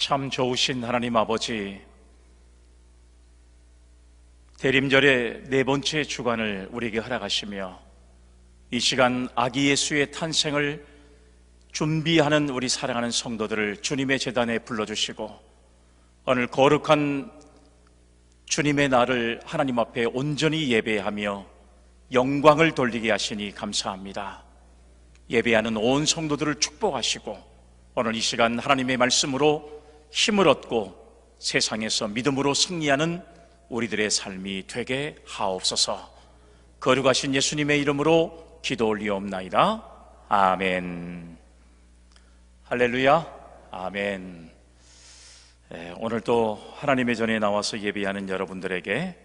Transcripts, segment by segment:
참 좋으신 하나님 아버지, 대림절의 네 번째 주간을 우리에게 허락하시며 이 시간 아기 예수의 탄생을 준비하는 우리 사랑하는 성도들을 주님의 제단에 불러주시고 오늘 거룩한 주님의 날을 하나님 앞에 온전히 예배하며 영광을 돌리게 하시니 감사합니다. 예배하는 온 성도들을 축복하시고 오늘 이 시간 하나님의 말씀으로 힘을 얻고 세상에서 믿음으로 승리하는 우리들의 삶이 되게 하옵소서. 거룩하신 예수님의 이름으로 기도 올리옵나이다. 아멘. 할렐루야. 아멘. 오늘도 하나님의 전에 나와서 예배하는 여러분들에게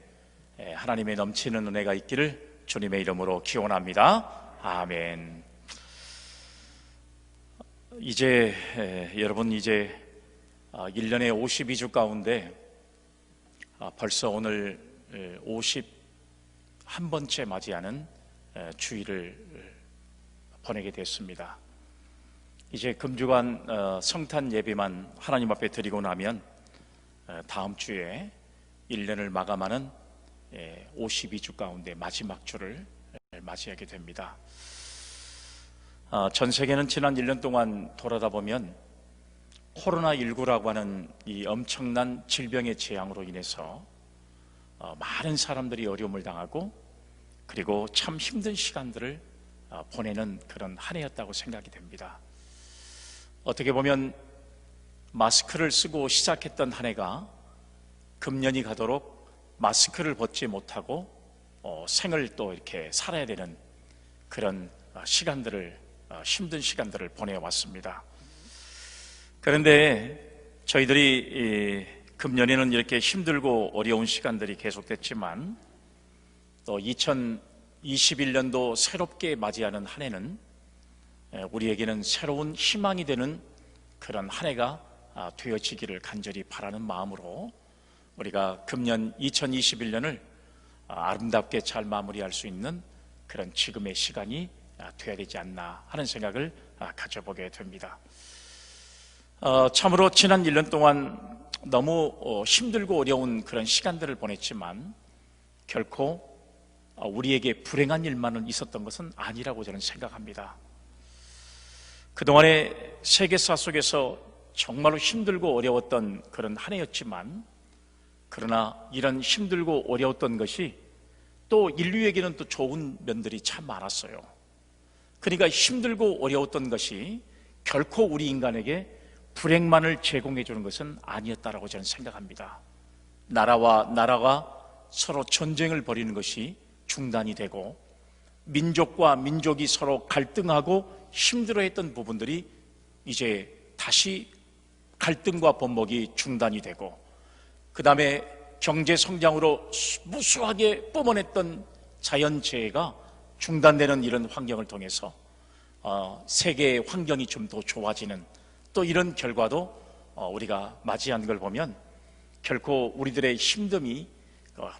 하나님의 넘치는 은혜가 있기를 주님의 이름으로 기원합니다. 아멘. 여러분 1년에 52주 가운데 벌써 오늘 51번째 맞이하는 주일을 보내게 됐습니다. 이제 금주간 성탄 예배만 하나님 앞에 드리고 나면 다음 주에 1년을 마감하는 52주 가운데 마지막 주를 맞이하게 됩니다. 전 세계는 지난 1년 동안 돌아다 보면 코로나19라고 하는 이 엄청난 질병의 재앙으로 인해서 많은 사람들이 어려움을 당하고 그리고 참 힘든 시간들을 보내는 그런 한 해였다고 생각이 됩니다. 어떻게 보면 마스크를 쓰고 시작했던 한 해가 금년이 가도록 마스크를 벗지 못하고 생을 또 이렇게 살아야 되는 그런 힘든 시간들을 보내왔습니다. 그런데 저희들이 금년에는 이렇게 힘들고 어려운 시간들이 계속됐지만 또 2021년도 새롭게 맞이하는 한 해는 우리에게는 새로운 희망이 되는 그런 한 해가 되어지기를 간절히 바라는 마음으로 우리가 금년 2021년을 아름답게 잘 마무리할 수 있는 그런 지금의 시간이 되어야 되지 않나 하는 생각을 가져보게 됩니다. 참으로 지난 1년 동안 너무 힘들고 어려운 그런 시간들을 보냈지만 결코 우리에게 불행한 일만은 있었던 것은 아니라고 저는 생각합니다. 그동안의 세계사 속에서 정말로 힘들고 어려웠던 그런 한 해였지만 그러나 이런 힘들고 어려웠던 것이 또 인류에게는 또 좋은 면들이 참 많았어요. 그러니까 힘들고 어려웠던 것이 결코 우리 인간에게 불행만을 제공해 주는 것은 아니었다라고 저는 생각합니다. 나라와 나라가 서로 전쟁을 벌이는 것이 중단이 되고 민족과 민족이 서로 갈등하고 힘들어했던 부분들이 이제 다시 갈등과 번복이 중단이 되고 그 다음에 경제 성장으로 무수하게 뿜어냈던 자연재해가 중단되는 이런 환경을 통해서 세계의 환경이 좀 더 좋아지는 또 이런 결과도 우리가 맞이한 걸 보면 결코 우리들의 힘듦이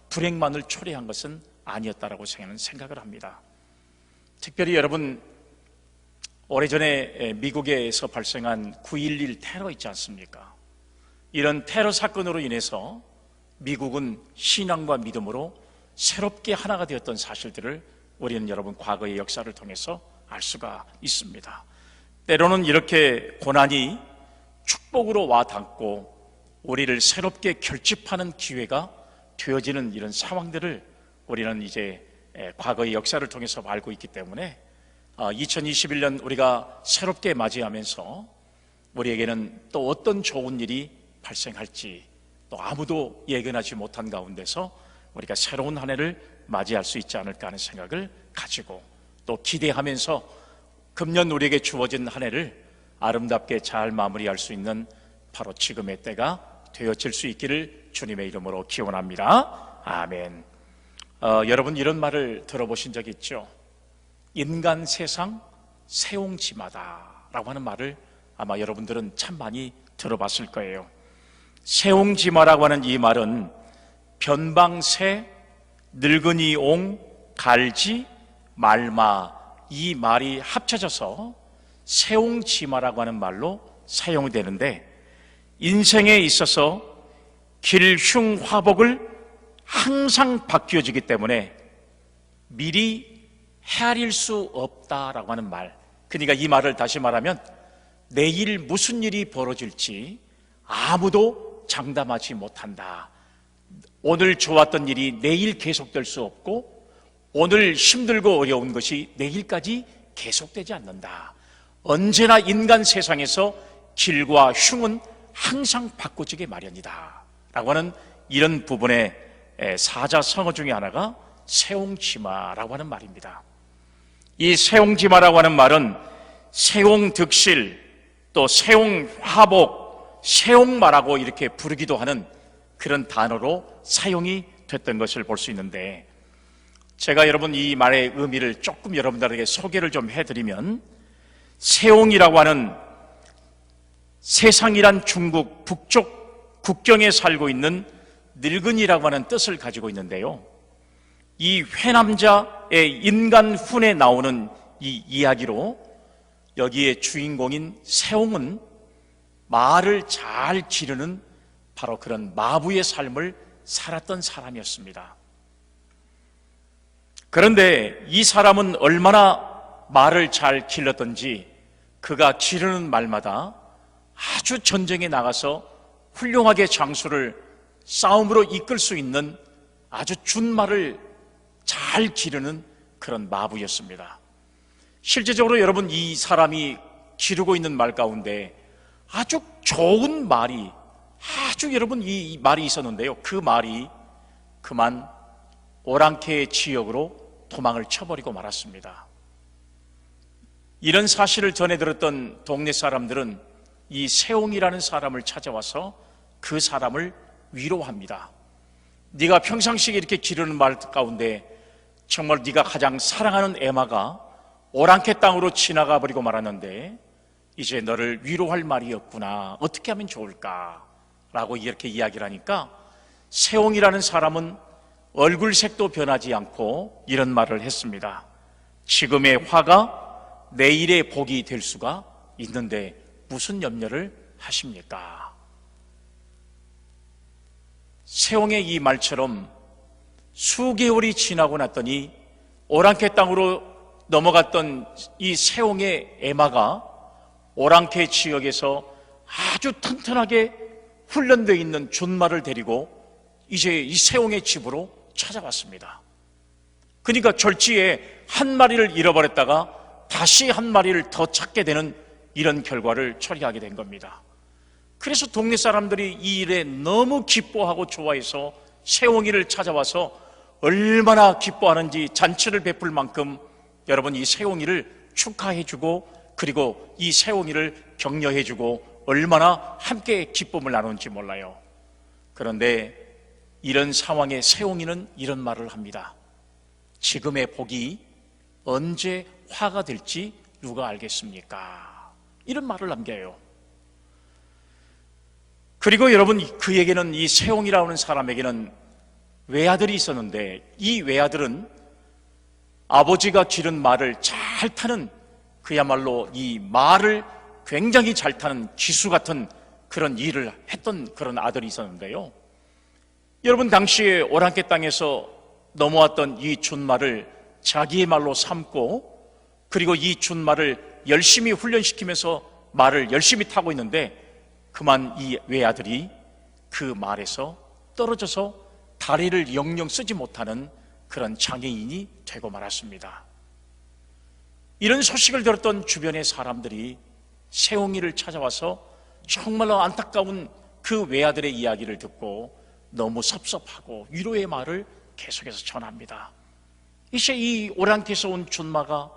불행만을 초래한 것은 아니었다라고 생각을 합니다. 특별히 여러분 오래전에 미국에서 발생한 9.11 테러 있지 않습니까? 이런 테러 사건으로 인해서 미국은 신앙과 믿음으로 새롭게 하나가 되었던 사실들을 우리는 여러분 과거의 역사를 통해서 알 수가 있습니다. 때로는 이렇게 고난이 축복으로 와 닿고 우리를 새롭게 결집하는 기회가 되어지는 이런 상황들을 우리는 이제 과거의 역사를 통해서 알고 있기 때문에 2021년 우리가 새롭게 맞이하면서 우리에게는 또 어떤 좋은 일이 발생할지 또 아무도 예견하지 못한 가운데서 우리가 새로운 한 해를 맞이할 수 있지 않을까 하는 생각을 가지고 또 기대하면서 금년 우리에게 주어진 한 해를 아름답게 잘 마무리할 수 있는 바로 지금의 때가 되어질 수 있기를 주님의 이름으로 기원합니다. 아멘. 여러분 이런 말을 들어보신 적 있죠? 인간 세상 세옹지마다 라고 하는 말을 아마 여러분들은 참 많이 들어봤을 거예요. 세옹지마라고 하는 이 말은 변방새, 늙은이 옹, 갈지, 말마 이 말이 합쳐져서 세옹지마라고 하는 말로 사용되는데 인생에 있어서 길, 흉, 화복을 항상 바뀌어지기 때문에 미리 헤아릴 수 없다라고 하는 말. 그러니까 이 말을 다시 말하면 내일 무슨 일이 벌어질지 아무도 장담하지 못한다. 오늘 좋았던 일이 내일 계속될 수 없고 오늘 힘들고 어려운 것이 내일까지 계속되지 않는다. 언제나 인간 세상에서 길과 흉은 항상 바꿔지게 마련이다 라고 하는 이런 부분의 사자성어 중에 하나가 세옹지마라고 하는 말입니다. 이 세옹지마라고 하는 말은 세옹득실, 또 세옹화복, 세옹마라고 이렇게 부르기도 하는 그런 단어로 사용이 됐던 것을 볼 수 있는데, 제가 여러분 이 말의 의미를 조금 여러분들에게 소개를 좀 해드리면, 세옹이라고 하는 세상이란 중국 북쪽 국경에 살고 있는 늙은이라고 하는 뜻을 가지고 있는데요, 이 회남자의 인간 훈에 나오는 이 이야기로 여기에 주인공인 세옹은 말을 잘 기르는 바로 그런 마부의 삶을 살았던 사람이었습니다. 그런데 이 사람은 얼마나 말을 잘 길렀던지 그가 기르는 말마다 아주 전쟁에 나가서 훌륭하게 장수를 싸움으로 이끌 수 있는 아주 준말을 잘 기르는 그런 마부였습니다. 실제적으로 여러분 이 사람이 기르고 있는 말 가운데 아주 좋은 말이 아주 여러분 이 말이 있었는데요, 그 말이 그만 오랑캐의 지역으로 도망을 쳐버리고 말았습니다. 이런 사실을 전해 들었던 동네 사람들은 이 세옹이라는 사람을 찾아와서 그 사람을 위로합니다. 네가 평상시에 이렇게 기르는 말 가운데 정말 네가 가장 사랑하는 에마가 오랑캐 땅으로 지나가 버리고 말았는데 이제 너를 위로할 말이 없구나. 어떻게 하면 좋을까? 라고 이렇게 이야기를 하니까 세옹이라는 사람은 얼굴색도 변하지 않고 이런 말을 했습니다. 지금의 화가 내일의 복이 될 수가 있는데 무슨 염려를 하십니까? 세옹의 이 말처럼 수개월이 지나고 났더니 오랑캐 땅으로 넘어갔던 이 세옹의 에마가 오랑캐 지역에서 아주 튼튼하게 훈련되어 있는 준말을 데리고 이제 이 세옹의 집으로 찾아왔습니다. 그러니까 절지에 한 마리를 잃어버렸다가 다시 한 마리를 더 찾게 되는 이런 결과를 처리하게 된 겁니다. 그래서 동네 사람들이 이 일에 너무 기뻐하고 좋아해서 세옹이를 찾아와서 얼마나 기뻐하는지 잔치를 베풀 만큼 여러분 이 세옹이를 축하해주고 그리고 이 세옹이를 격려해주고 얼마나 함께 기쁨을 나누는지 몰라요. 그런데 이런 상황에 세옹이는 이런 말을 합니다. 지금의 복이 언제 화가 될지 누가 알겠습니까? 이런 말을 남겨요. 그리고 여러분 그에게는 이 세옹이라는 사람에게는 외아들이 있었는데 이 외아들은 아버지가 기른 말을 잘 타는 그야말로 이 말을 굉장히 잘 타는 기수 같은 그런 일을 했던 그런 아들이 있었는데요, 여러분 당시에 오랑캐 땅에서 넘어왔던 이 준말을 자기의 말로 삼고 그리고 이 준말을 열심히 훈련시키면서 말을 열심히 타고 있는데 그만 이 외아들이 그 말에서 떨어져서 다리를 영영 쓰지 못하는 그런 장애인이 되고 말았습니다. 이런 소식을 들었던 주변의 사람들이 세옹이를 찾아와서 정말로 안타까운 그 외아들의 이야기를 듣고 너무 섭섭하고 위로의 말을 계속해서 전합니다. 이제 이 오랑캐에서 온 준마가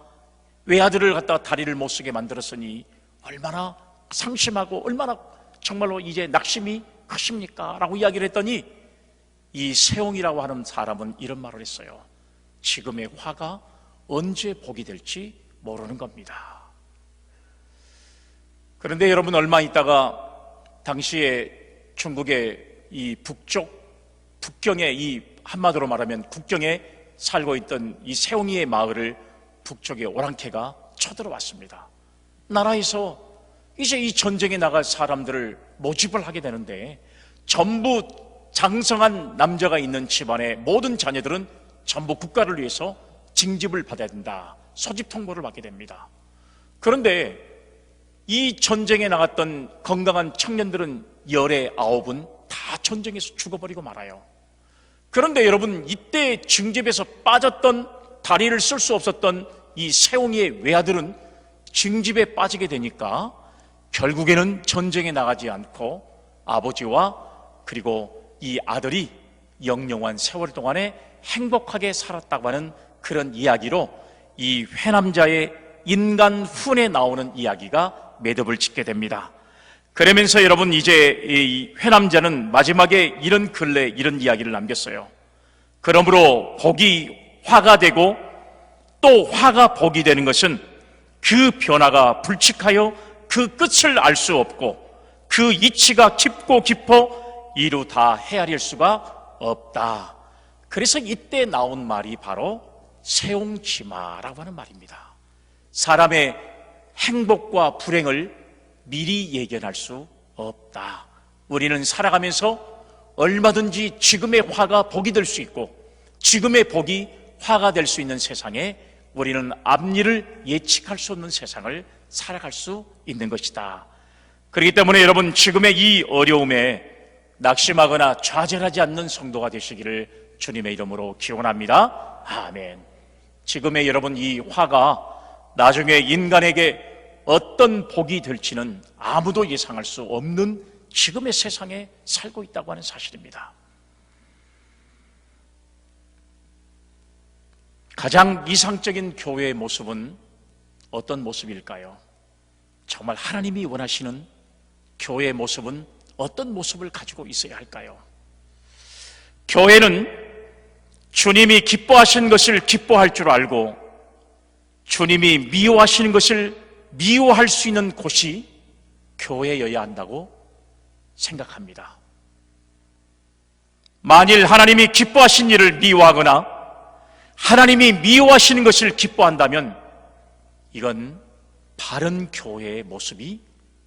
외아들을 갖다가 다리를 못 쓰게 만들었으니 얼마나 상심하고 얼마나 정말로 이제 낙심이 크십니까? 라고 이야기를 했더니 이 세옹이라고 하는 사람은 이런 말을 했어요. 지금의 화가 언제 복이 될지 모르는 겁니다. 그런데 여러분 얼마 있다가 당시에 중국의 이 북경에 이 한마디로 말하면 국경에 살고 있던 이 세옹이의 마을을 북쪽의 오랑캐가 쳐들어왔습니다. 나라에서 이제 이 전쟁에 나갈 사람들을 모집을 하게 되는데 전부 장성한 남자가 있는 집안의 모든 자녀들은 전부 국가를 위해서 징집을 받아야 된다, 소집 통보를 받게 됩니다. 그런데 이 전쟁에 나갔던 건강한 청년들은 19은 다 전쟁에서 죽어버리고 말아요. 그런데 여러분, 이때 징집에서 빠졌던, 다리를 쓸 수 없었던 이 세옹이의 외아들은 징집에 빠지게 되니까 결국에는 전쟁에 나가지 않고 아버지와 그리고 이 아들이 영영한 세월 동안에 행복하게 살았다고 하는 그런 이야기로 이 회남자의 인간 훈에 나오는 이야기가 매듭을 짓게 됩니다. 그러면서 여러분, 이제 이 회남자는 마지막에 이런 근래 이런 이야기를 남겼어요. 그러므로 복이 화가 되고 또 화가 복이 되는 것은 그 변화가 불측하여 그 끝을 알 수 없고 그 이치가 깊고 깊어 이루 다 헤아릴 수가 없다. 그래서 이때 나온 말이 바로 세옹지마라고 하는 말입니다. 사람의 행복과 불행을 미리 예견할 수 없다. 우리는 살아가면서 얼마든지 지금의 화가 복이 될 수 있고 지금의 복이 화가 될 수 있는 세상에 우리는 앞일을 예측할 수 없는 세상을 살아갈 수 있는 것이다. 그렇기 때문에 여러분, 지금의 이 어려움에 낙심하거나 좌절하지 않는 성도가 되시기를 주님의 이름으로 기원합니다. 아멘. 지금의 여러분, 이 화가 나중에 인간에게 어떤 복이 될지는 아무도 예상할 수 없는 지금의 세상에 살고 있다고 하는 사실입니다. 가장 이상적인 교회의 모습은 어떤 모습일까요? 정말 하나님이 원하시는 교회의 모습은 어떤 모습을 가지고 있어야 할까요? 교회는 주님이 기뻐하시는 것을 기뻐할 줄 알고 주님이 미워하시는 것을 미워할 수 있는 곳이 교회여야 한다고 생각합니다. 만일 하나님이 기뻐하신 일을 미워하거나 하나님이 미워하시는 것을 기뻐한다면 이건 바른 교회의 모습이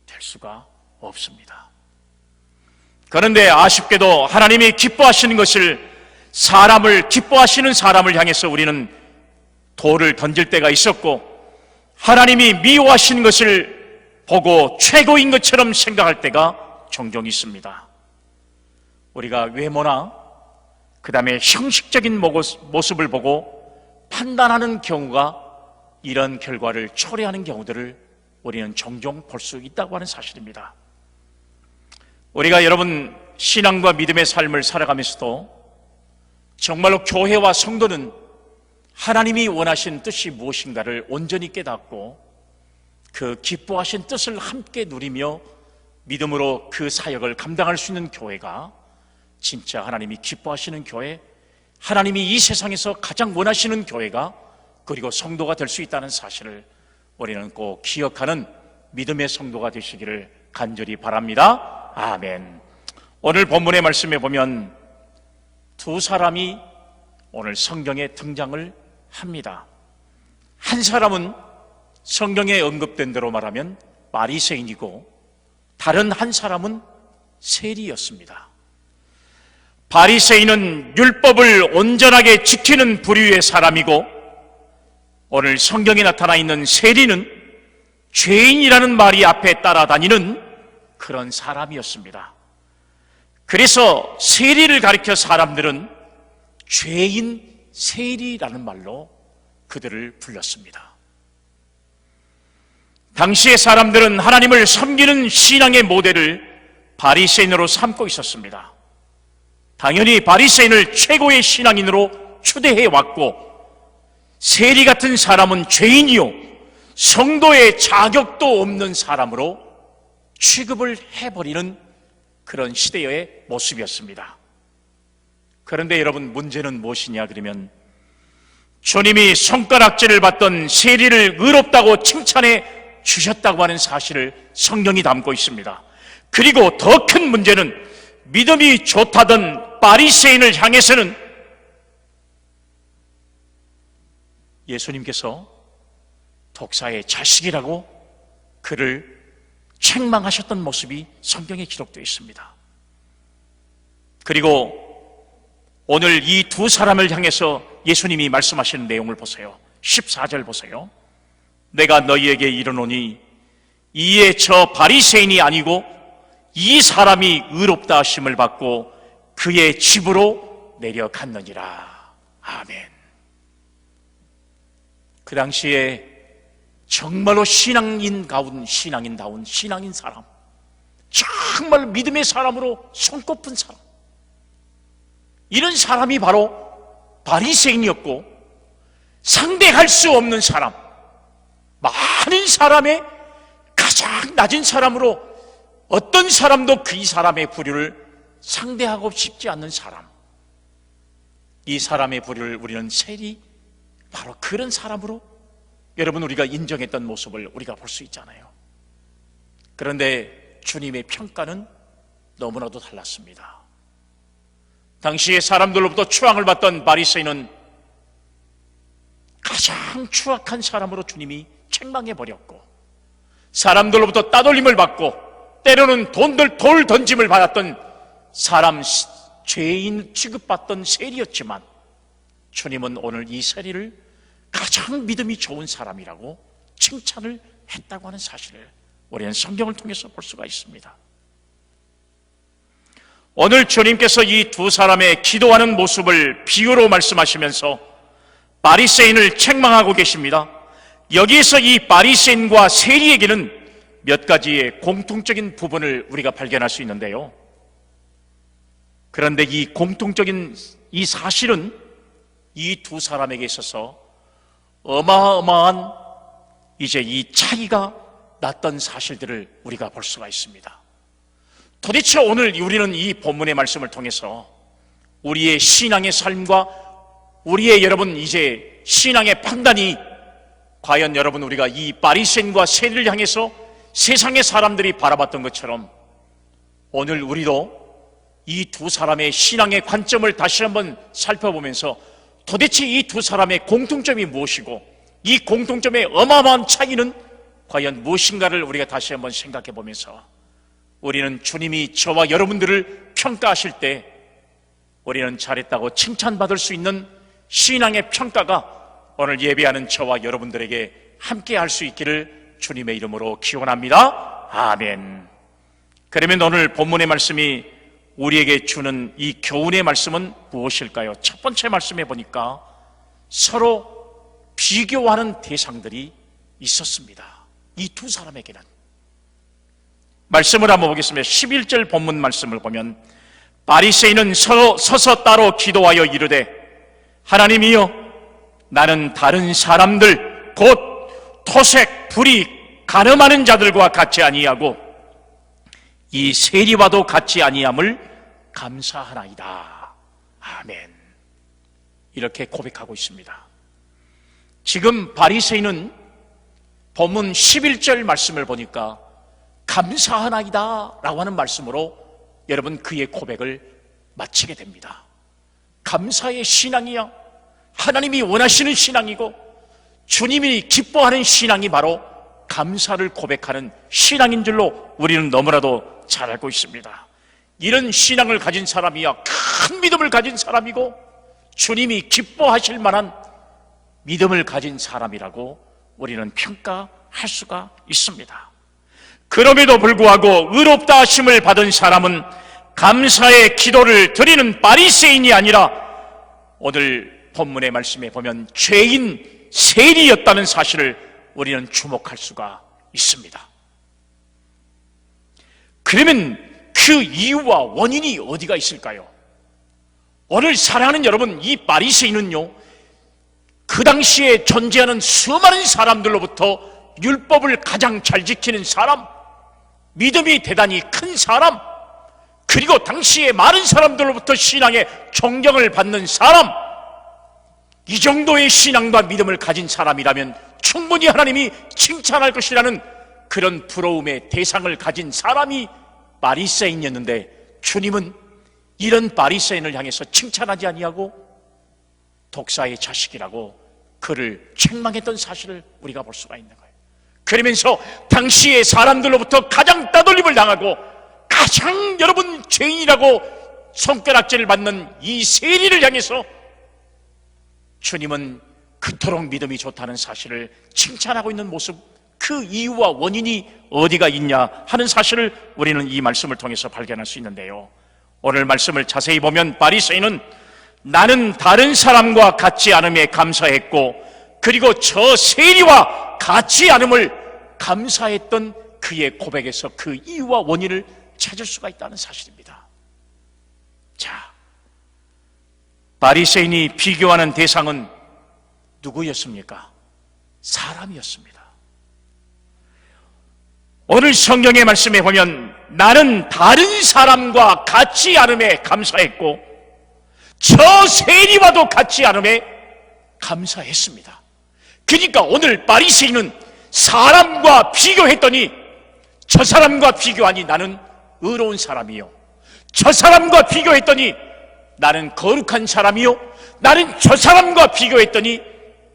될 수가 없습니다. 그런데 아쉽게도 하나님이 기뻐하시는 것을, 사람을, 기뻐하시는 사람을 향해서 우리는 돌을 던질 때가 있었고, 하나님이 미워하시는 것을 보고 최고인 것처럼 생각할 때가 종종 있습니다. 우리가 외모나 그 다음에 형식적인 모습을 보고 판단하는 경우가 이런 결과를 초래하는 경우들을 우리는 종종 볼 수 있다고 하는 사실입니다. 우리가 여러분, 신앙과 믿음의 삶을 살아가면서도 정말로 교회와 성도는 하나님이 원하신 뜻이 무엇인가를 온전히 깨닫고 그 기뻐하신 뜻을 함께 누리며 믿음으로 그 사역을 감당할 수 있는 교회가 진짜 하나님이 기뻐하시는 교회, 하나님이 이 세상에서 가장 원하시는 교회가, 그리고 성도가 될 수 있다는 사실을 우리는 꼭 기억하는 믿음의 성도가 되시기를 간절히 바랍니다. 아멘. 오늘 본문의 말씀에 보면 두 사람이 오늘 성경에 등장을 합니다. 한 사람은 성경에 언급된 대로 말하면 바리새인이고 다른 한 사람은 세리였습니다. 바리새인은 율법을 온전하게 지키는 부류의 사람이고, 오늘 성경에 나타나 있는 세리는 죄인이라는 말이 앞에 따라다니는 그런 사람이었습니다. 그래서 세리를 가리켜 사람들은 죄인 세리라는 말로 그들을 불렀습니다. 당시의 사람들은 하나님을 섬기는 신앙의 모델을 바리새인으로 삼고 있었습니다. 당연히 바리새인을 최고의 신앙인으로 추대해 왔고, 세리 같은 사람은 죄인이요 성도의 자격도 없는 사람으로 취급을 해버리는 그런 시대의 모습이었습니다. 그런데 여러분, 문제는 무엇이냐 그러면 주님이 손가락질을 받던 세리를 의롭다고 칭찬해 주셨다고 하는 사실을 성경이 담고 있습니다. 그리고 더 큰 문제는 믿음이 좋다던 바리새인을 향해서는 예수님께서 독사의 자식이라고 그를 책망하셨던 모습이 성경에 기록되어 있습니다. 그리고 오늘 이 두 사람을 향해서 예수님이 말씀하시는 내용을 보세요. 14절 보세요. 내가 너희에게 이르노니 이에 저 바리새인이 아니고 이 사람이 의롭다 하심을 받고 그의 집으로 내려갔느니라. 아멘. 그 당시에 정말로 신앙인다운 신앙인 사람, 정말 믿음의 사람으로 손꼽은 사람, 이런 사람이 바로 바리새인이었고 상대할 수 없는 사람, 많은 사람의 가장 낮은 사람으로 어떤 사람도 그 이 사람의 부류를 상대하고 싶지 않는 사람, 이 사람의 부류를 우리는 세리 바로 그런 사람으로 여러분 우리가 인정했던 모습을 우리가 볼 수 있잖아요. 그런데 주님의 평가는 너무나도 달랐습니다. 당시에 사람들로부터 추앙을 받던 바리새인은 가장 추악한 사람으로 주님이 책망해버렸고, 사람들로부터 따돌림을 받고 때로는 돌 던짐을 받았던 사람, 죄인 취급받던 세리였지만 주님은 오늘 이 세리를 가장 믿음이 좋은 사람이라고 칭찬을 했다고 하는 사실을 우리는 성경을 통해서 볼 수가 있습니다. 오늘 주님께서 이 두 사람의 기도하는 모습을 비유로 말씀하시면서 바리새인을 책망하고 계십니다. 여기에서 이 바리새인과 세리에게는 몇 가지의 공통적인 부분을 우리가 발견할 수 있는데요. 그런데 이 공통적인 이 사실은 이 두 사람에게 있어서 어마어마한 이제 이 차이가 났던 사실들을 우리가 볼 수가 있습니다. 도대체 오늘 우리는 이 본문의 말씀을 통해서 우리의 신앙의 삶과 우리의 여러분 이제 신앙의 판단이 과연 여러분 우리가 이 바리새인과 세리를 향해서 세상의 사람들이 바라봤던 것처럼 오늘 우리도 이 두 사람의 신앙의 관점을 다시 한번 살펴보면서 도대체 이 두 사람의 공통점이 무엇이고 이 공통점의 어마어마한 차이는 과연 무엇인가를 우리가 다시 한번 생각해 보면서 우리는 주님이 저와 여러분들을 평가하실 때 우리는 잘했다고 칭찬받을 수 있는 신앙의 평가가 오늘 예배하는 저와 여러분들에게 함께 할 수 있기를 주님의 이름으로 기원합니다. 아멘. 그러면 오늘 본문의 말씀이 우리에게 주는 이 교훈의 말씀은 무엇일까요? 첫 번째 말씀에 보니까 서로 비교하는 대상들이 있었습니다. 이 두 사람에게는. 말씀을 한번 보겠습니다. 11절 본문 말씀을 보면 바리새인은 서서 따로 기도하여 이르되 하나님이여 나는 다른 사람들 곧 토색, 불의, 간음하는 자들과 같이 아니하고 이 세리와도 같이 아니함을 감사하나이다. 아멘. 이렇게 고백하고 있습니다. 지금 바리새인은 본문 11절 말씀을 보니까 감사하나이다 라고 하는 말씀으로 여러분 그의 고백을 마치게 됩니다. 감사의 신앙이야. 하나님이 원하시는 신앙이고 주님이 기뻐하는 신앙이 바로 감사를 고백하는 신앙인 줄로 우리는 너무나도 잘 알고 있습니다. 이런 신앙을 가진 사람이야 큰 믿음을 가진 사람이고 주님이 기뻐하실 만한 믿음을 가진 사람이라고 우리는 평가할 수가 있습니다. 그럼에도 불구하고 의롭다 하심을 받은 사람은 감사의 기도를 드리는 바리새인이 아니라 오늘 본문의 말씀에 보면 죄인 세리였다는 사실을 우리는 주목할 수가 있습니다. 그러면 그 이유와 원인이 어디가 있을까요? 오늘 사랑하는 여러분, 이 바리새인은요 그 당시에 존재하는 수많은 사람들로부터 율법을 가장 잘 지키는 사람, 믿음이 대단히 큰 사람, 그리고 당시에 많은 사람들로부터 신앙의 존경을 받는 사람, 이 정도의 신앙과 믿음을 가진 사람이라면 충분히 하나님이 칭찬할 것이라는 그런 부러움의 대상을 가진 사람이 바리새인이었는데 주님은 이런 바리새인을 향해서 칭찬하지 아니하고 독사의 자식이라고 그를 책망했던 사실을 우리가 볼 수가 있는 거예요. 그러면서 당시의 사람들로부터 가장 따돌림을 당하고 가장 여러분 죄인이라고 손가락질을 받는 이 세리를 향해서 주님은 그토록 믿음이 좋다는 사실을 칭찬하고 있는 모습, 그 이유와 원인이 어디가 있냐 하는 사실을 우리는 이 말씀을 통해서 발견할 수 있는데요, 오늘 말씀을 자세히 보면 바리새인은 나는 다른 사람과 같지 않음에 감사했고, 그리고 저 세리와 같지 않음을 감사했던 그의 고백에서 그 이유와 원인을 찾을 수가 있다는 사실입니다. 자, 바리새인이 비교하는 대상은 누구였습니까? 사람이었습니다. 오늘 성경의 말씀에 보면 나는 다른 사람과 같지 않음에 감사했고 저 세리와도 같지 않음에 감사했습니다. 그러니까 오늘 바리새인은 사람과 비교했더니 저 사람과 비교하니 나는 의로운 사람이요, 저 사람과 비교했더니 나는 거룩한 사람이요, 나는 저 사람과 비교했더니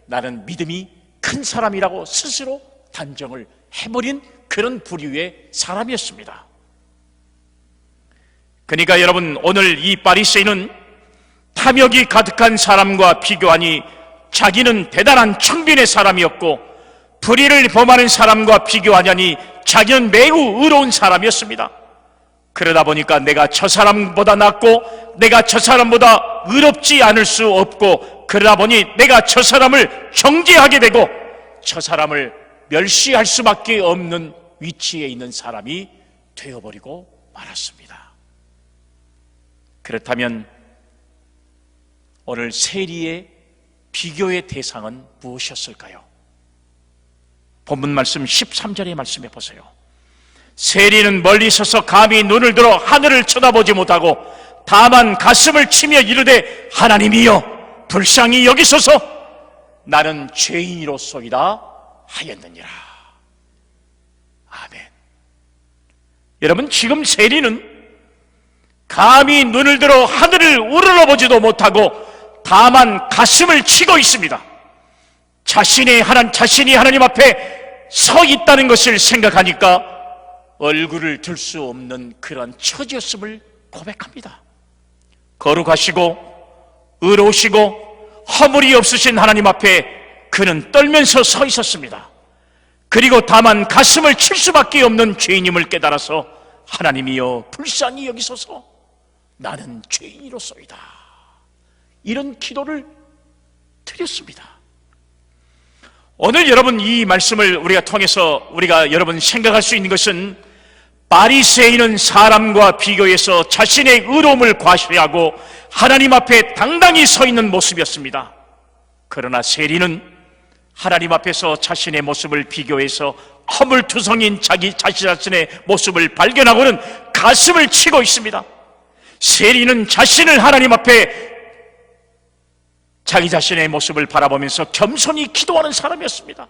나는 믿음이 큰 사람이라고 스스로 단정을 해버린 그런 부류의 사람이었습니다. 그러니까 여러분, 오늘 이 바리새인은 탐욕이 가득한 사람과 비교하니 자기는 대단한 청빈의 사람이었고, 불의를 범하는 사람과 비교하냐니 자기는 매우 의로운 사람이었습니다. 그러다 보니까 내가 저 사람보다 낫고 내가 저 사람보다 의롭지 않을 수 없고, 그러다 보니 내가 저 사람을 정죄하게 되고 저 사람을 멸시할 수밖에 없는 위치에 있는 사람이 되어버리고 말았습니다. 그렇다면 오늘 세리의 비교의 대상은 무엇이었을까요? 본문 말씀 13절의 말씀해 보세요. 세리는 멀리 서서 감히 눈을 들어 하늘을 쳐다보지 못하고 다만 가슴을 치며 이르되 하나님이여 불쌍히 여기소서, 나는 죄인이로소이다 하였느니라. 아멘. 여러분, 지금 세리는 감히 눈을 들어 하늘을 우러러보지도 못하고 다만 가슴을 치고 있습니다. 자신이 하나님 앞에 서 있다는 것을 생각하니까 얼굴을 들 수 없는 그런 처지였음을 고백합니다. 거룩하시고 의로우시고 허물이 없으신 하나님 앞에 그는 떨면서 서 있었습니다. 그리고 다만 가슴을 칠 수밖에 없는 죄인임을 깨달아서 하나님이여 불쌍히 여기소서, 나는 죄인이로소이다, 이런 기도를 드렸습니다. 오늘 여러분, 이 말씀을 우리가 통해서 우리가 여러분 생각할 수 있는 것은 바리새인은 사람과 비교해서 자신의 의로움을 과시하고 하나님 앞에 당당히 서 있는 모습이었습니다. 그러나 세리는 하나님 앞에서 자신의 모습을 비교해서 허물투성인 자신 자신의 모습을 발견하고는 가슴을 치고 있습니다. 세리는 자신을 하나님 앞에 자기 자신의 모습을 바라보면서 겸손히 기도하는 사람이었습니다.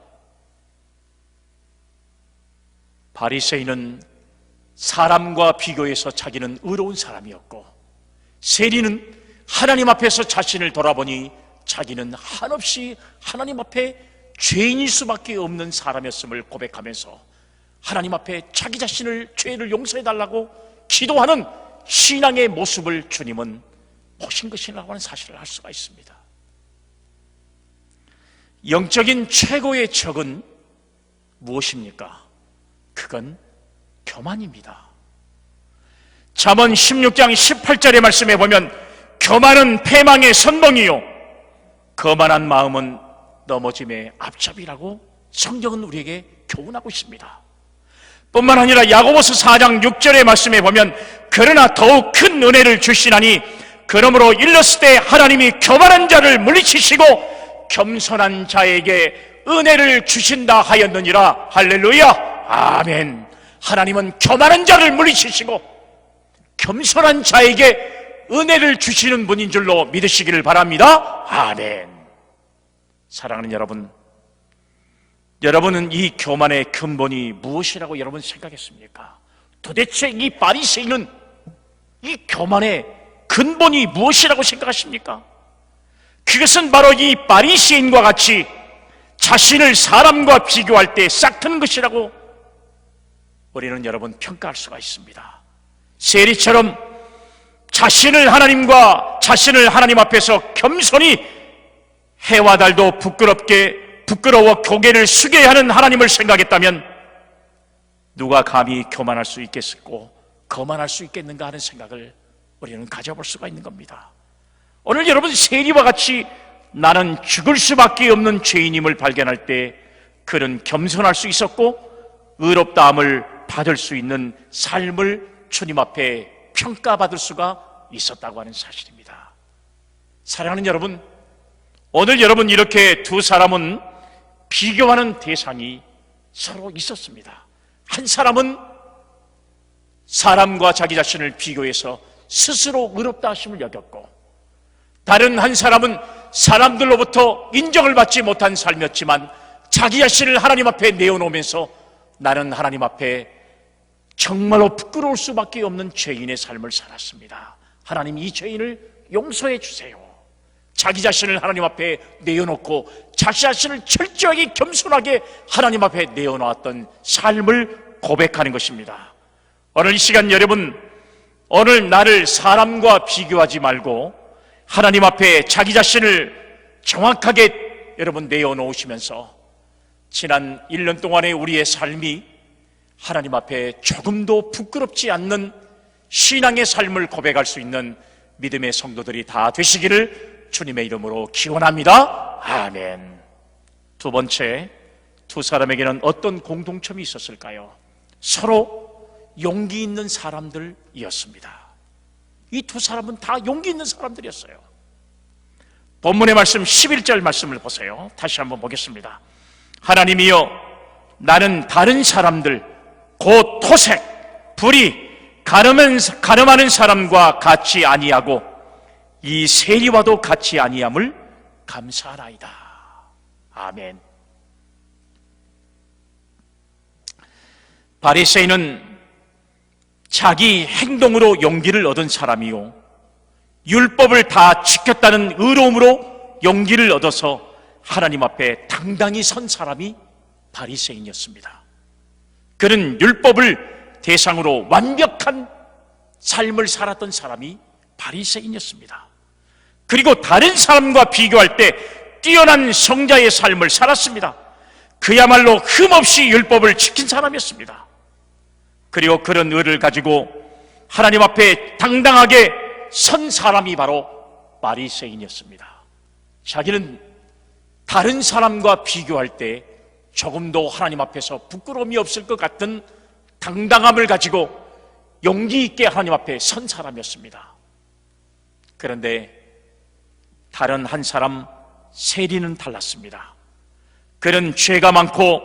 바리새인은 사람과 비교해서 자기는 의로운 사람이었고, 세리는 하나님 앞에서 자신을 돌아보니 자기는 한없이 하나님 앞에 죄인일 수밖에 없는 사람이었음을 고백하면서 하나님 앞에 자기 자신을, 죄를 용서해달라고 기도하는 신앙의 모습을 주님은 보신 것이라고 하는 사실을 알 수가 있습니다. 영적인 최고의 적은 무엇입니까? 그건 교만입니다. 잠언 16장 18절의 말씀에 보면 교만은 패망의 선봉이요 거만한 마음은 넘어짐의 앞잡이라고 성경은 우리에게 교훈하고 있습니다. 뿐만 아니라 야고보서 4장 6절의 말씀에 보면 그러나 더욱 큰 은혜를 주시나니 그러므로 일렀을 때 하나님이 교만한 자를 물리치시고 겸손한 자에게 은혜를 주신다 하였느니라. 할렐루야, 아멘. 하나님은 교만한 자를 물리치시고 겸손한 자에게 은혜를 주시는 분인 줄로 믿으시기를 바랍니다. 아멘. 사랑하는 여러분, 여러분은 이 교만의 근본이 무엇이라고 여러분 생각했습니까? 도대체 이 바리새인은 이 교만의 근본이 무엇이라고 생각하십니까? 그것은 바로 이 바리새인과 같이 자신을 사람과 비교할 때 싹트는 것이라고 우리는 여러분 평가할 수가 있습니다. 세리처럼 자신을 하나님 앞에서 겸손히 해와 달도 부끄러워 고개를 숙여야 하는 하나님을 생각했다면 누가 감히 교만할 수 있겠고 거만할 수 있겠는가 하는 생각을 우리는 가져볼 수가 있는 겁니다. 오늘 여러분 세리와 같이 나는 죽을 수밖에 없는 죄인임을 발견할 때 그는 겸손할 수 있었고 의롭다함을 받을 수 있는 삶을 주님 앞에 평가받을 수가 있었다고 하는 사실입니다. 사랑하는 여러분, 오늘 여러분 이렇게 두 사람은 비교하는 대상이 서로 있었습니다. 한 사람은 사람과 자기 자신을 비교해서 스스로 의롭다 하심을 여겼고, 다른 한 사람은 사람들로부터 인정을 받지 못한 삶이었지만 자기 자신을 하나님 앞에 내어놓으면서 나는 하나님 앞에 정말로 부끄러울 수밖에 없는 죄인의 삶을 살았습니다. 하나님, 이 죄인을 용서해 주세요. 자기 자신을 하나님 앞에 내어놓고 자기 자신을 철저하게 겸손하게 하나님 앞에 내어놓았던 삶을 고백하는 것입니다. 오늘 이 시간 여러분, 오늘 나를 사람과 비교하지 말고 하나님 앞에 자기 자신을 정확하게 여러분 내어놓으시면서 지난 1년 동안의 우리의 삶이 하나님 앞에 조금도 부끄럽지 않는 신앙의 삶을 고백할 수 있는 믿음의 성도들이 다 되시기를 주님의 이름으로 기원합니다. 아멘. 두 번째, 두 사람에게는 어떤 공동점이 있었을까요? 서로 용기 있는 사람들이었습니다. 이 두 사람은 다 용기 있는 사람들이었어요. 본문의 말씀 11절 말씀을 보세요. 다시 한번 보겠습니다. 하나님이여, 나는 다른 사람들 곧 토색, 불의, 가늠하는 사람과 같이 아니하고 이 세리와도 같이 아니함을 감사하나이다. 아멘. 바리새인은 자기 행동으로 용기를 얻은 사람이요, 율법을 다 지켰다는 의로움으로 용기를 얻어서 하나님 앞에 당당히 선 사람이 바리새인이었습니다. 그는 율법을 대상으로 완벽한 삶을 살았던 사람이 바리새인이었습니다. 그리고 다른 사람과 비교할 때 뛰어난 성자의 삶을 살았습니다. 그야말로 흠없이 율법을 지킨 사람이었습니다. 그리고 그런 의를 가지고 하나님 앞에 당당하게 선 사람이 바로 바리새인이었습니다. 자기는 다른 사람과 비교할 때 조금도 하나님 앞에서 부끄러움이 없을 것 같은 당당함을 가지고 용기 있게 하나님 앞에 선 사람이었습니다. 그런데 다른 한 사람 세리는 달랐습니다. 그는 죄가 많고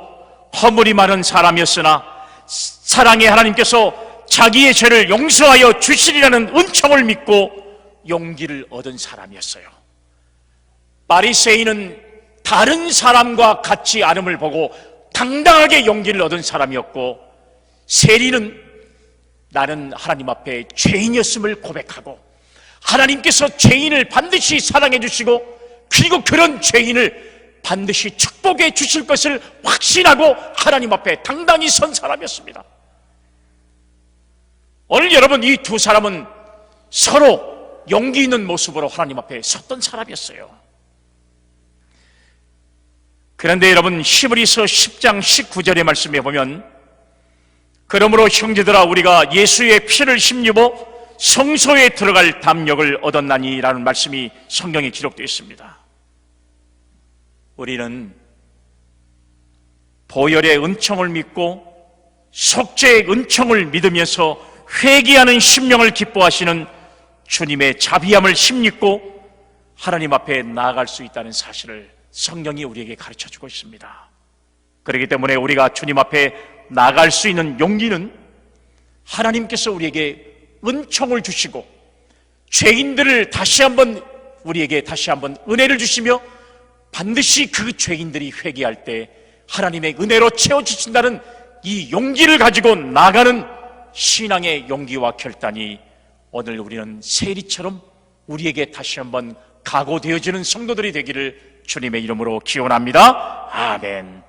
허물이 많은 사람이었으나 사랑의 하나님께서 자기의 죄를 용서하여 주시리라는 은총을 믿고 용기를 얻은 사람이었어요. 바리새인은 다른 사람과 같지 않음을 보고 당당하게 용기를 얻은 사람이었고, 세리는 나는 하나님 앞에 죄인이었음을 고백하고 하나님께서 죄인을 반드시 사랑해 주시고 그리고 그런 죄인을 반드시 축복해 주실 것을 확신하고 하나님 앞에 당당히 선 사람이었습니다. 오늘 여러분, 이 두 사람은 서로 용기 있는 모습으로 하나님 앞에 섰던 사람이었어요. 그런데 여러분, 히브리서 10장 19절의 말씀에 보면, 그러므로 형제들아, 우리가 예수의 피를 힘입어 성소에 들어갈 담력을 얻었나니 라는 말씀이 성경에 기록되어 있습니다. 우리는 보혈의 은총을 믿고 속죄의 은총을 믿으면서 회개하는 심령을 기뻐하시는 주님의 자비함을 힘입고 하나님 앞에 나아갈 수 있다는 사실을 성경이 우리에게 가르쳐주고 있습니다. 그렇기 때문에 우리가 주님 앞에 나아갈 수 있는 용기는 하나님께서 우리에게 은총을 주시고 죄인들을 우리에게 다시 한번 은혜를 주시며 반드시 그 죄인들이 회개할 때 하나님의 은혜로 채워주신다는 이 용기를 가지고 나가는 신앙의 용기와 결단이 오늘 우리는 세리처럼 우리에게 다시 한번 각오되어지는 성도들이 되기를 주님의 이름으로 기원합니다. 아멘.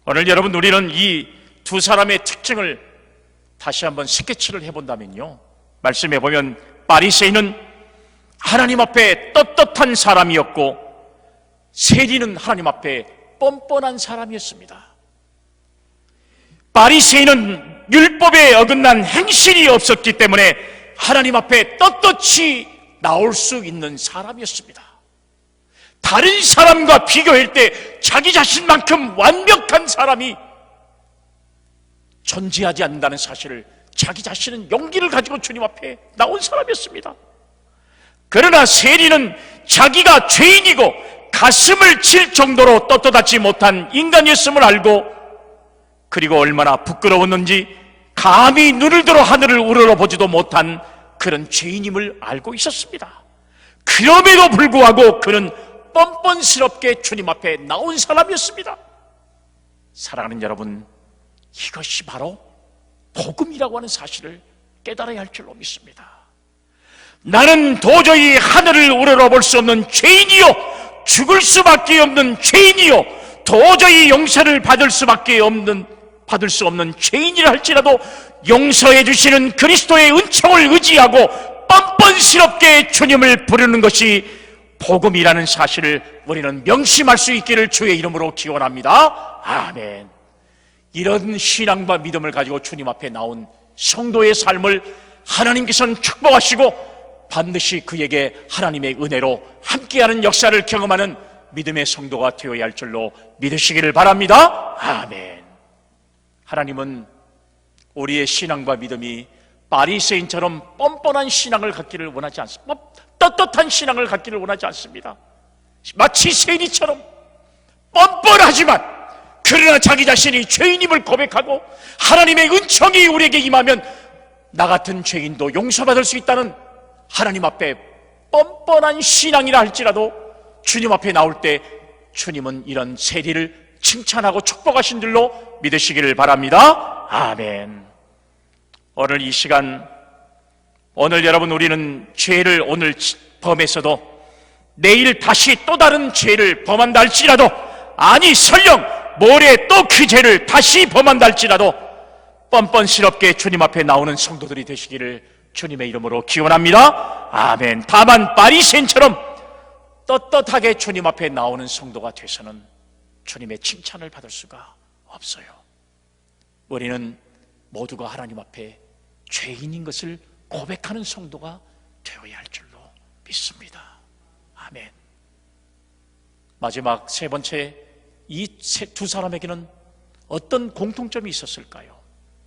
오늘 여러분, 우리는 이 두 사람의 특징을 다시 한번 스케치를 해본다면요, 말씀해 보면 바리새인은 하나님 앞에 떳떳한 사람이었고 세리는 하나님 앞에 뻔뻔한 사람이었습니다. 바리새인은 율법에 어긋난 행실이 없었기 때문에 하나님 앞에 떳떳이 나올 수 있는 사람이었습니다. 다른 사람과 비교할 때 자기 자신만큼 완벽한 사람이 존재하지 않는다는 사실을, 자기 자신은 용기를 가지고 주님 앞에 나온 사람이었습니다. 그러나 세리는 자기가 죄인이고 가슴을 칠 정도로 떳떳하지 못한 인간이었음을 알고, 그리고 얼마나 부끄러웠는지 감히 눈을 들어 하늘을 우러러보지도 못한 그런 죄인임을 알고 있었습니다. 그럼에도 불구하고 그는 뻔뻔스럽게 주님 앞에 나온 사람이었습니다. 사랑하는 여러분, 이것이 바로 복음이라고 하는 사실을 깨달아야 할 줄로 믿습니다. 나는 도저히 하늘을 우러러볼 수 없는 죄인이요, 죽을 수밖에 없는 죄인이요, 도저히 용서를 받을 수 없는 죄인이라 할지라도 용서해 주시는 그리스도의 은총을 의지하고 뻔뻔스럽게 주님을 부르는 것이 복음이라는 사실을 우리는 명심할 수 있기를 주의 이름으로 기원합니다. 아멘. 이런 신앙과 믿음을 가지고 주님 앞에 나온 성도의 삶을 하나님께서는 축복하시고 반드시 그에게 하나님의 은혜로 함께하는 역사를 경험하는 믿음의 성도가 되어야 할 줄로 믿으시기를 바랍니다. 아멘. 하나님은 우리의 신앙과 믿음이 바리새인처럼 뻔뻔한 신앙을 갖기를 원하지 않습니다. 떳떳한 신앙을 갖기를 원하지 않습니다. 마치 세리처럼 뻔뻔하지만 그러나 자기 자신이 죄인임을 고백하고 하나님의 은총이 우리에게 임하면 나 같은 죄인도 용서받을 수 있다는 하나님 앞에 뻔뻔한 신앙이라 할지라도 주님 앞에 나올 때 주님은 이런 세리를 칭찬하고 축복하신 줄로 믿으시기를 바랍니다. 아멘. 오늘 이 시간, 오늘 여러분, 우리는 죄를 오늘 범했어도 내일 다시 또 다른 죄를 범한다 할지라도, 아니 설령 모레 또 그 죄를 다시 범한다 할지라도 뻔뻔스럽게 주님 앞에 나오는 성도들이 되시기를 주님의 이름으로 기원합니다. 아멘. 다만 바리새인처럼 떳떳하게 주님 앞에 나오는 성도가 돼서는 주님의 칭찬을 받을 수가 없어요. 우리는 모두가 하나님 앞에 죄인인 것을 고백하는 성도가 되어야 할 줄로 믿습니다. 아멘. 마지막 세 번째, 이 두 사람에게는 어떤 공통점이 있었을까요?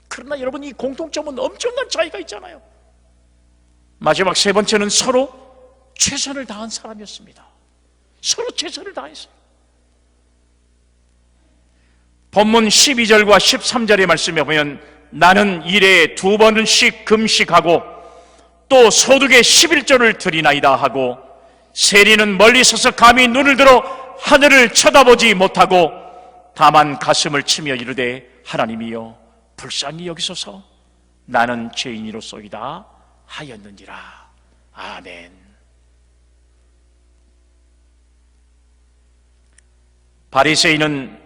그러나 여러분, 이 공통점은 엄청난 차이가 있잖아요. 마지막 세 번째는 서로 최선을 다한 사람이었습니다. 서로 최선을 다했어요. 본문 12절과 13절의 말씀에 보면 나는 일에 2번씩 금식하고 또 소득의 11조를 드리나이다 하고, 세리는 멀리 서서 감히 눈을 들어 하늘을 쳐다보지 못하고 다만 가슴을 치며 이르되 하나님이여 불쌍히 여기소서, 나는 죄인이로소이다 하였느니라. 아멘. 바리새인은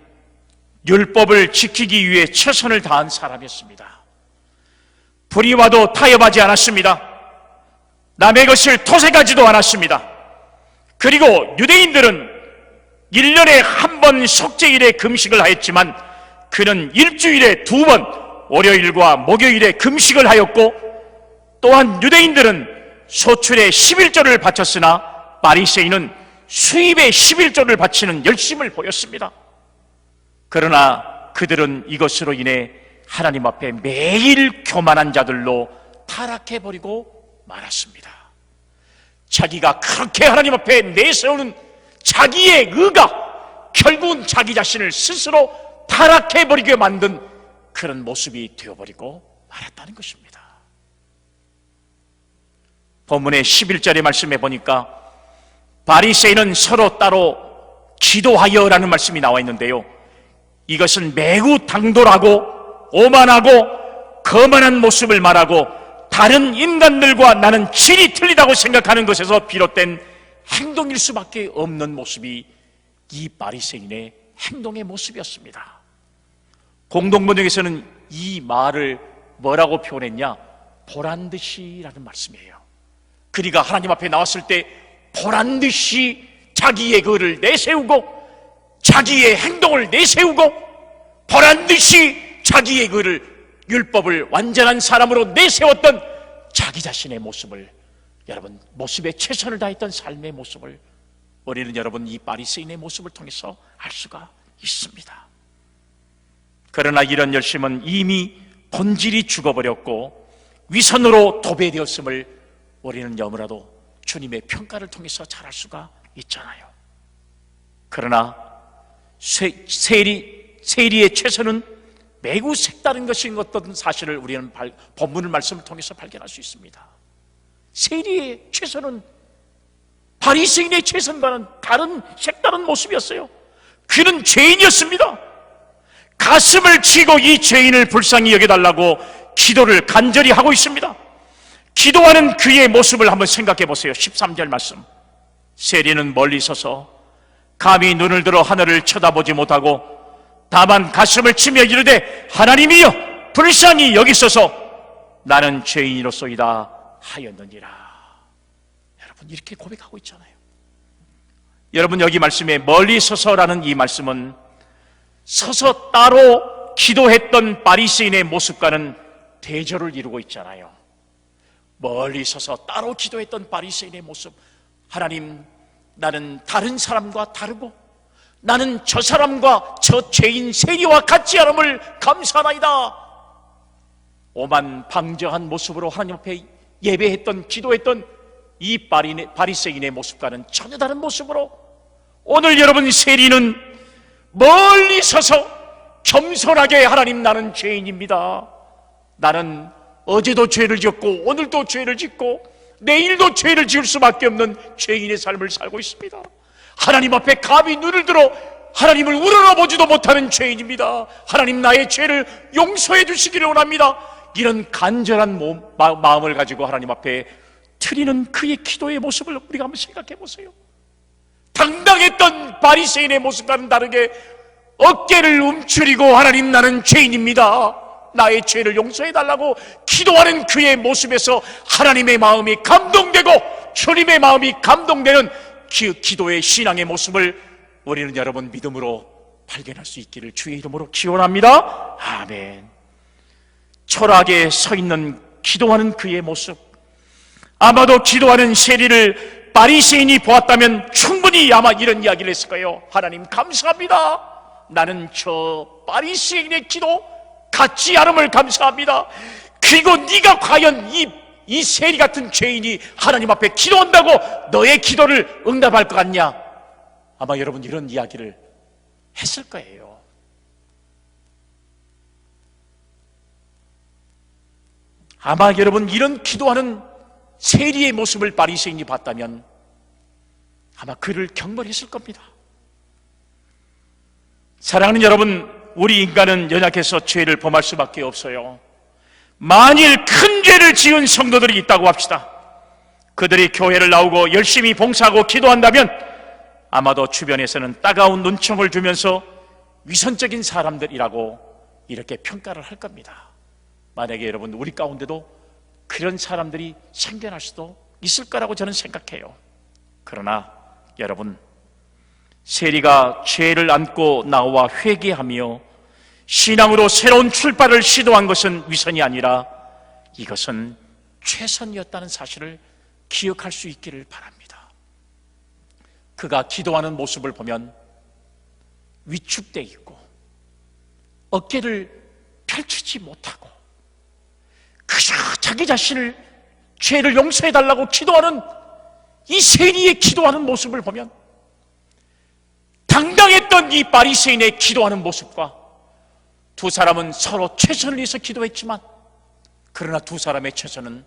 율법을 지키기 위해 최선을 다한 사람이었습니다. 불의와도 타협하지 않았습니다. 남의 것을 토색하지도 않았습니다. 그리고 유대인들은 1년에 한 번 속죄일에 금식을 하였지만 그는 일주일에 2번 월요일과 목요일에 금식을 하였고, 또한 유대인들은 소출의 11조를 바쳤으나 바리새인은 수입의 11조를 바치는 열심을 보였습니다. 그러나 그들은 이것으로 인해 하나님 앞에 매일 교만한 자들로 타락해버리고 말았습니다. 자기가 그렇게 하나님 앞에 내세우는 자기의 의가 결국은 자기 자신을 스스로 타락해버리게 만든 그런 모습이 되어버리고 말았다는 것입니다. 본문의 11절의 말씀에 보니까 바리새인은 서로 따로 기도하여라는 말씀이 나와 있는데요, 이것은 매우 당돌하고 오만하고 거만한 모습을 말하고 다른 인간들과 나는 질이 틀리다고 생각하는 것에서 비롯된 행동일 수밖에 없는 모습이 이 바리새인의 행동의 모습이었습니다. 공동번역에서는 이 말을 뭐라고 표현했냐? 보란듯이라는 말씀이에요. 그리가 하나님 앞에 나왔을 때 보란듯이 자기의 그를 내세우고 자기의 행동을 내세우고 보란듯이 자기의 그를 율법을 완전한 사람으로 내세웠던 자기 자신의 모습을, 여러분, 모습에 최선을 다했던 삶의 모습을 우리는 여러분 이 바리새인의 모습을 통해서 알 수가 있습니다. 그러나 이런 열심은 이미 본질이 죽어버렸고 위선으로 도배되었음을 우리는 너무나도 주님의 평가를 통해서 잘 알 수가 있잖아요. 그러나 세리의 최선은 매우 색다른 것인 어떤 사실을 우리는 본문의 말씀을 통해서 발견할 수 있습니다. 세리의 최선은 바리새인의 최선과는 다른 색다른 모습이었어요. 그는 죄인이었습니다. 가슴을 치고 이 죄인을 불쌍히 여겨달라고 기도를 간절히 하고 있습니다. 기도하는 그의 모습을 한번 생각해 보세요. 13절 말씀. 세리는 멀리 서서 감히 눈을 들어 하늘을 쳐다보지 못하고 다만 가슴을 치며 이르되 하나님이여 불쌍히 여기소서 나는 죄인이로소이다 하였느니라. 여러분 이렇게 고백하고 있잖아요. 여러분 여기 말씀에 멀리 서서라는 이 말씀은 서서 따로 기도했던 바리새인의 모습과는 대조를 이루고 있잖아요. 멀리 서서 따로 기도했던 바리새인의 모습, 하나님 나는 다른 사람과 다르고 나는 저 사람과 저 죄인 세리와 같지 않음을 감사하나이다. 오만 방정한 모습으로 하나님 앞에 예배했던 기도했던 이 바리새인의 모습과는 전혀 다른 모습으로 오늘 여러분 세리는 멀리 서서 겸손하게 하나님 나는 죄인입니다. 나는 어제도 죄를 지었고 오늘도 죄를 짓고 내일도 죄를 지을 수밖에 없는 죄인의 삶을 살고 있습니다. 하나님 앞에 감히 눈을 들어 하나님을 우러러보지도 못하는 죄인입니다. 하나님 나의 죄를 용서해 주시기를 원합니다. 이런 간절한 마음을 가지고 하나님 앞에 드리는 그의 기도의 모습을 우리가 한번 생각해 보세요. 당당했던 바리새인의 모습과는 다르게 어깨를 움츠리고 하나님 나는 죄인입니다. 나의 죄를 용서해 달라고 기도하는 그의 모습에서 하나님의 마음이 감동되고 주님의 마음이 감동되는 그 기도의 신앙의 모습을 우리는 여러분 믿음으로 발견할 수 있기를 주의 이름으로 기원합니다. 아멘. 철학에 서 있는 기도하는 그의 모습, 아마도 기도하는 세리를 바리새인이 보았다면 충분히 아마 이런 이야기를 했을 거예요. 하나님 감사합니다. 나는 저 바리새인의 기도 같지 않음을 감사합니다. 그리고 네가 과연 이 세리 같은 죄인이 하나님 앞에 기도한다고 너의 기도를 응답할 것 같냐? 아마 여러분 이런 이야기를 했을 거예요. 아마 여러분 이런 기도하는 세리의 모습을 바리새인이 봤다면 아마 그를 경멸했을 겁니다. 사랑하는 여러분, 우리 인간은 연약해서 죄를 범할 수밖에 없어요. 만일 큰 죄를 지은 성도들이 있다고 합시다. 그들이 교회를 나오고 열심히 봉사하고 기도한다면 아마도 주변에서는 따가운 눈총을 주면서 위선적인 사람들이라고 이렇게 평가를 할 겁니다. 만약에 여러분 우리 가운데도 그런 사람들이 생겨날 수도 있을 거라고 저는 생각해요. 그러나 여러분, 세리가 죄를 안고 나와 회개하며 신앙으로 새로운 출발을 시도한 것은 위선이 아니라 이것은 최선이었다는 사실을 기억할 수 있기를 바랍니다. 그가 기도하는 모습을 보면 위축되어 있고 어깨를 펼치지 못하고 그저 자기 자신을 죄를 용서해달라고 기도하는 이 세리의 기도하는 모습을 보면 당당했던 이 바리새인의 기도하는 모습과 두 사람은 서로 최선을 위해서 기도했지만 그러나 두 사람의 최선은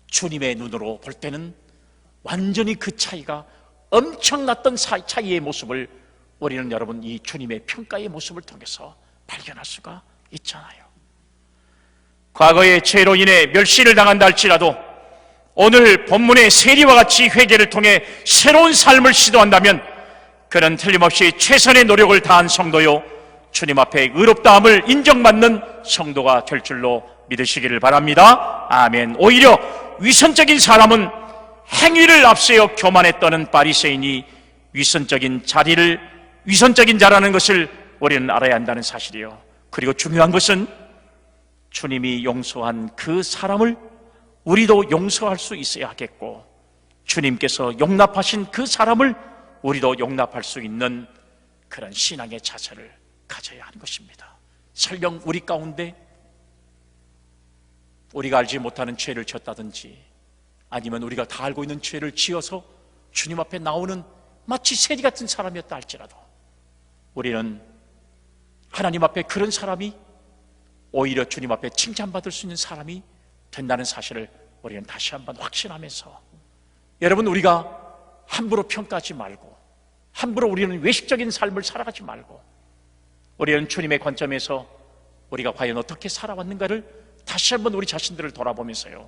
주님의 눈으로 볼 때는 완전히 그 차이가 엄청났던 차이의 모습을 우리는 여러분 이 주님의 평가의 모습을 통해서 발견할 수가 있잖아요. 과거의 죄로 인해 멸시를 당한다 할지라도 오늘 본문의 세리와 같이 회개를 통해 새로운 삶을 시도한다면 그는 틀림없이 최선의 노력을 다한 성도요, 주님 앞에 의롭다함을 인정받는 성도가 될 줄로 믿으시기를 바랍니다. 아멘. 오히려 위선적인 사람은 행위를 앞세워 교만에 떠는 바리새인이 위선적인 자라는 것을 우리는 알아야 한다는 사실이요. 그리고 중요한 것은 주님이 용서한 그 사람을 우리도 용서할 수 있어야 하겠고, 주님께서 용납하신 그 사람을 우리도 용납할 수 있는 그런 신앙의 자세를 가져야 하는 것입니다. 설령 우리 가운데 우리가 알지 못하는 죄를 졌다든지, 아니면 우리가 다 알고 있는 죄를 지어서 주님 앞에 나오는 마치 세리 같은 사람이었다 할지라도, 우리는 하나님 앞에 그런 사람이 오히려 주님 앞에 칭찬받을 수 있는 사람이 된다는 사실을 우리는 다시 한번 확신하면서, 여러분, 우리가 함부로 평가하지 말고, 함부로 우리는 외식적인 삶을 살아가지 말고, 우리는 주님의 관점에서 우리가 과연 어떻게 살아왔는가를 다시 한번 우리 자신들을 돌아보면서요,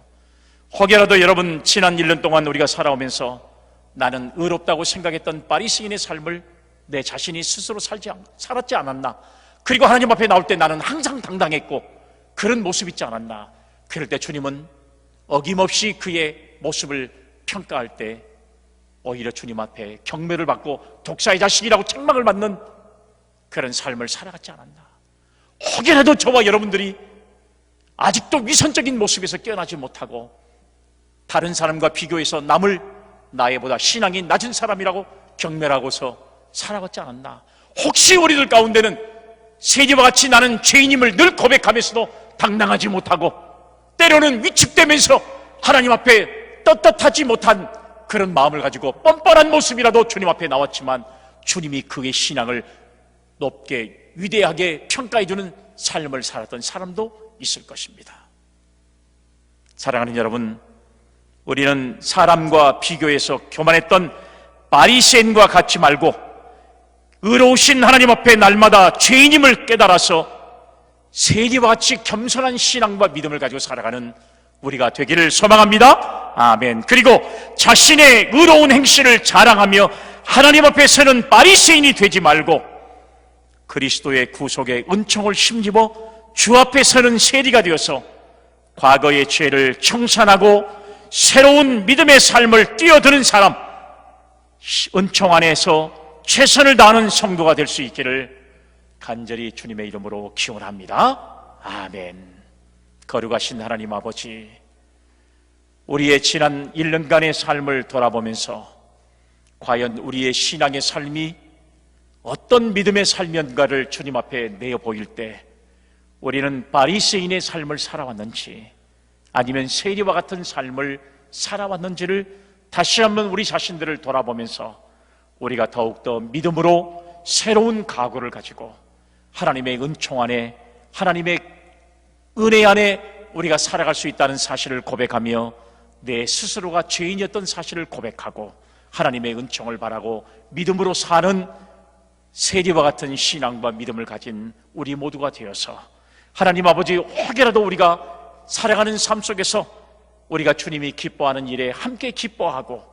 혹여라도 여러분 지난 1년 동안 우리가 살아오면서 나는 의롭다고 생각했던 바리새인의 삶을 내 자신이 스스로 살았지 않았나, 그리고 하나님 앞에 나올 때 나는 항상 당당했고 그런 모습 있지 않았나, 그럴 때 주님은 어김없이 그의 모습을 평가할 때 오히려 주님 앞에 경멸을 받고 독사의 자식이라고 책망을 받는 그런 삶을 살아갔지 않았나. 혹여라도 저와 여러분들이 아직도 위선적인 모습에서 깨어나지 못하고 다른 사람과 비교해서 남을 나보다 신앙이 낮은 사람이라고 경멸하고서 살아갔지 않았나. 혹시 우리들 가운데는 세리와 같이 나는 죄인임을 늘 고백하면서도 당당하지 못하고, 때로는 위축되면서 하나님 앞에 떳떳하지 못한 그런 마음을 가지고 뻔뻔한 모습이라도 주님 앞에 나왔지만 주님이 그의 신앙을 높게 위대하게 평가해주는 삶을 살았던 사람도 있을 것입니다. 사랑하는 여러분, 우리는 사람과 비교해서 교만했던 바리새인과 같지 말고 의로우신 하나님 앞에 날마다 죄인임을 깨달아서 세리와 같이 겸손한 신앙과 믿음을 가지고 살아가는 우리가 되기를 소망합니다. 아멘. 그리고 자신의 의로운 행실을 자랑하며 하나님 앞에 서는 바리새인이 되지 말고 그리스도의 구속의 은총을 힘입어 주 앞에 서는 세리가 되어서 과거의 죄를 청산하고 새로운 믿음의 삶을 뛰어드는 사람, 은총 안에서 최선을 다하는 성도가 될 수 있기를 간절히 주님의 이름으로 기원합니다. 아멘. 거룩하신 하나님 아버지, 우리의 지난 1년간의 삶을 돌아보면서 과연 우리의 신앙의 삶이 어떤 믿음의 삶이었는가를 주님 앞에 내어 보일 때 우리는 바리새인의 삶을 살아왔는지 아니면 세리와 같은 삶을 살아왔는지를 다시 한번 우리 자신들을 돌아보면서 우리가 더욱더 믿음으로 새로운 각오를 가지고 하나님의 은총 안에, 하나님의 은혜 안에 우리가 살아갈 수 있다는 사실을 고백하며 내 스스로가 죄인이었던 사실을 고백하고 하나님의 은총을 바라고 믿음으로 사는 세리와 같은 신앙과 믿음을 가진 우리 모두가 되어서 하나님 아버지, 혹여라도 우리가 살아가는 삶 속에서 우리가 주님이 기뻐하는 일에 함께 기뻐하고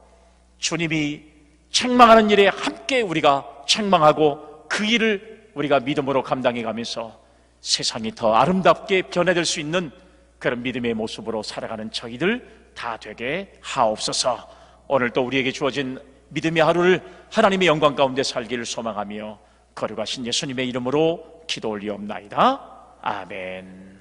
주님이 책망하는 일에 함께 우리가 책망하고 그 일을 우리가 믿음으로 감당해 가면서 세상이 더 아름답게 변해될 수 있는 그런 믿음의 모습으로 살아가는 저희들 다 되게 하옵소서. 오늘 또 우리에게 주어진 믿음의 하루를 하나님의 영광 가운데 살기를 소망하며 거룩하신 예수님의 이름으로 기도 올리옵나이다. 아멘.